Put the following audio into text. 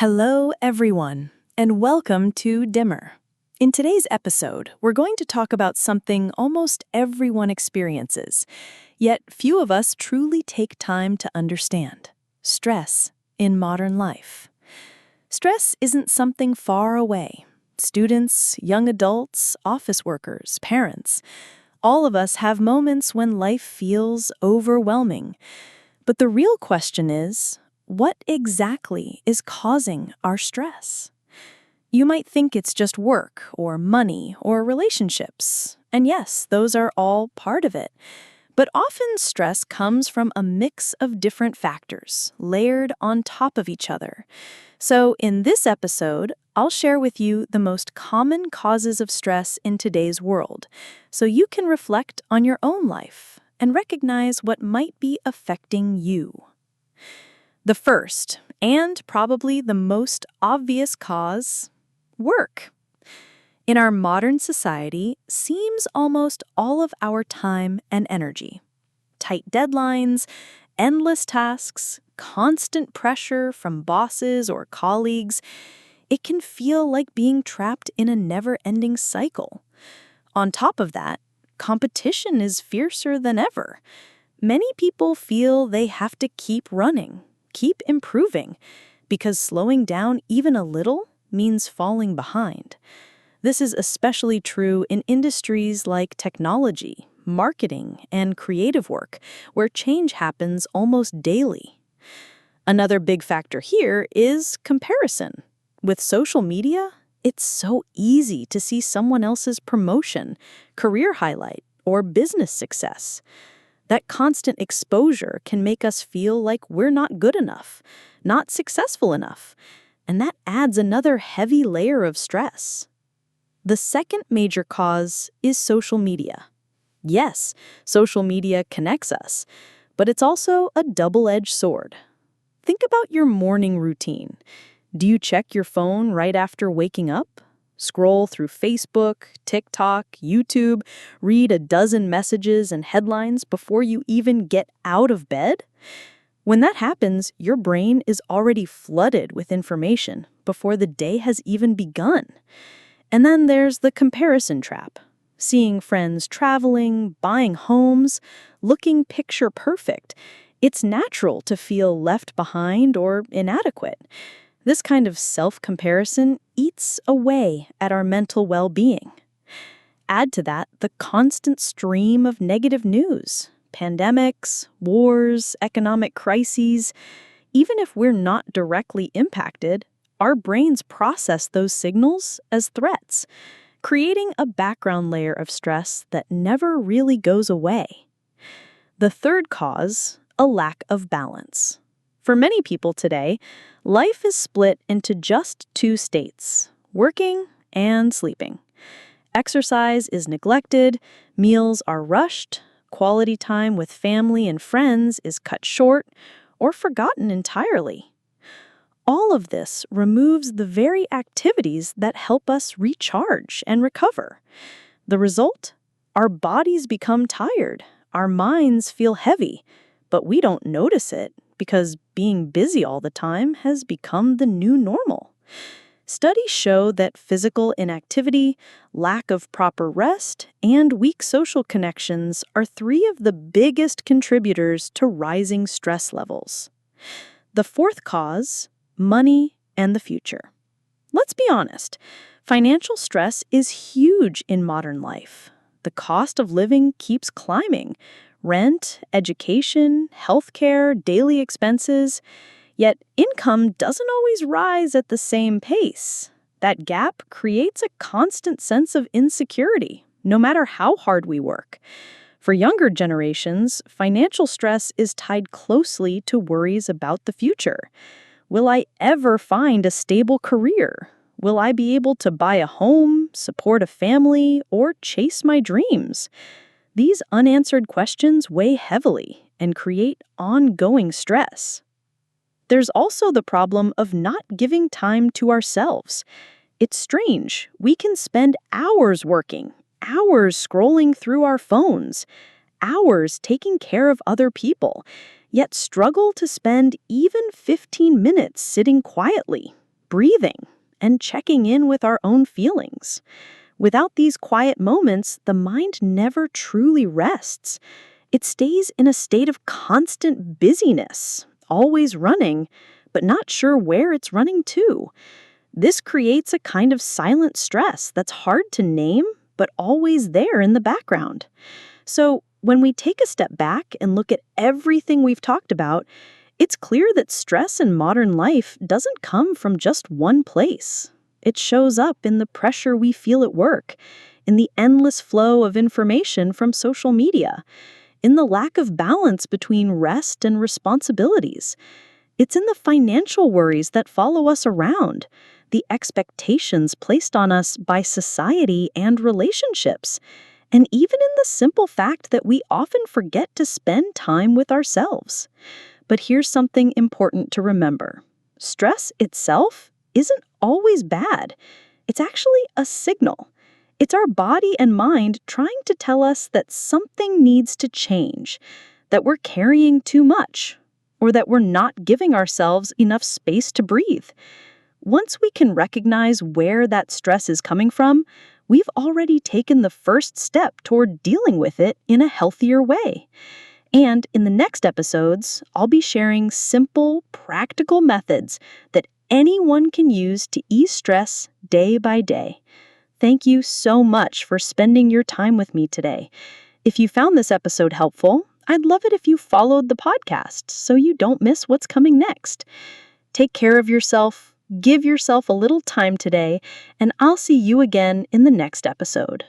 Hello, everyone, and welcome to Dimmer. In today's episode, we're going to talk about something almost everyone experiences, yet few of us truly take time to understand: stress in modern life. Stress isn't something far away. Students, young adults, office workers, parents, all of us have moments when life feels overwhelming. But the real question is, what exactly is causing our stress? You might think it's just work or money or relationships. And yes, those are all part of it. But often stress comes from a mix of different factors, layered on top of each other. So in this episode, I'll share with you the most common causes of stress in today's world, so you can reflect on your own life and recognize what might be affecting you. The first, and probably the most obvious cause: work. In our modern society, seems almost all of our time and energy. Tight deadlines, endless tasks, constant pressure from bosses or colleagues. It can feel like being trapped in a never-ending cycle. On top of that, competition is fiercer than ever. Many people feel they have to keep running, keep improving, because slowing down even a little means falling behind. This is especially true in industries like technology, marketing, and creative work, where change happens almost daily. Another big factor here is comparison. With social media, it's so easy to see someone else's promotion, career highlight, or business success. That constant exposure can make us feel like we're not good enough, not successful enough, and that adds another heavy layer of stress. The second major cause is social media. Yes, social media connects us, but it's also a double-edged sword. Think about your morning routine. Do you check your phone right after waking up? Scroll through Facebook, TikTok, YouTube, read a dozen messages and headlines before you even get out of bed? When that happens, your brain is already flooded with information before the day has even begun. And then there's the comparison trap. Seeing friends traveling, buying homes, looking picture perfect, it's natural to feel left behind or inadequate. This kind of self-comparison eats away at our mental well-being. Add to that the constant stream of negative news, pandemics, wars, economic crises. Even if we're not directly impacted, our brains process those signals as threats, creating a background layer of stress that never really goes away. The third cause: a lack of balance. For many people today, life is split into just two states: working and sleeping. Exercise is neglected, meals are rushed, quality time with family and friends is cut short or forgotten entirely. All of this removes the very activities that help us recharge and recover. The result? Our bodies become tired, our minds feel heavy, but we don't notice it because being busy all the time has become the new normal. Studies show that physical inactivity, lack of proper rest, and weak social connections are three of the biggest contributors to rising stress levels. The fourth cause: money and the future. Let's be honest, financial stress is huge in modern life. The cost of living keeps climbing: rent, education, healthcare, daily expenses. Yet income doesn't always rise at the same pace. That gap creates a constant sense of insecurity, no matter how hard we work. For younger generations, financial stress is tied closely to worries about the future. Will I ever find a stable career? Will I be able to buy a home, support a family, or chase my dreams? These unanswered questions weigh heavily and create ongoing stress. There's also the problem of not giving time to ourselves. It's strange. We can spend hours working, hours scrolling through our phones, hours taking care of other people, yet struggle to spend even 15 minutes sitting quietly. breathing and checking in with our own feelings. Without these quiet moments, the mind never truly rests. It stays in a state of constant busyness, always running, but not sure where it's running to. This creates a kind of silent stress that's hard to name, but always there in the background. So, when we take a step back and look at everything we've talked about, it's clear that stress in modern life doesn't come from just one place. It shows up in the pressure we feel at work, in the endless flow of information from social media, in the lack of balance between rest and responsibilities. It's in the financial worries that follow us around, the expectations placed on us by society and relationships, and even in the simple fact that we often forget to spend time with ourselves. But here's something important to remember. Stress itself isn't always bad. It's actually a signal. It's our body and mind trying to tell us that something needs to change, that we're carrying too much, or that we're not giving ourselves enough space to breathe. Once we can recognize where that stress is coming from, we've already taken the first step toward dealing with it in a healthier way. And in the next episodes, I'll be sharing simple, practical methods that anyone can use to ease stress day by day. Thank you so much for spending your time with me today. If you found this episode helpful, I'd love it if you followed the podcast so you don't miss what's coming next. Take care of yourself, give yourself a little time today, and I'll see you again in the next episode.